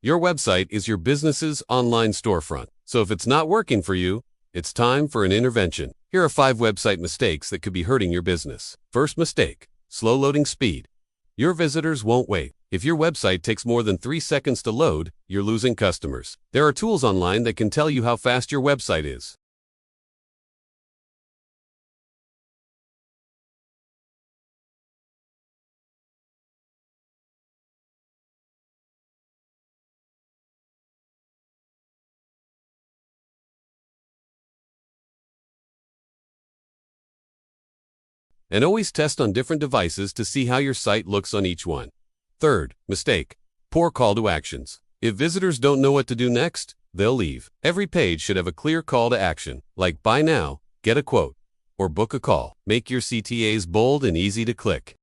Your website is your business's online storefront. So if it's not working for you, it's time for an intervention. Here are 5 website mistakes that could be hurting your business. First mistake, slow loading speed. Your visitors won't wait. If your website takes more than 3 seconds to load, you're losing customers. There are tools online that can tell you how fast your website is. And always test on different devices to see how your site looks on each one. Third mistake, poor call to actions. If visitors don't know what to do next, they'll leave. Every page should have a clear call to action, like buy now, get a quote, or book a call. Make your CTAs bold and easy to click.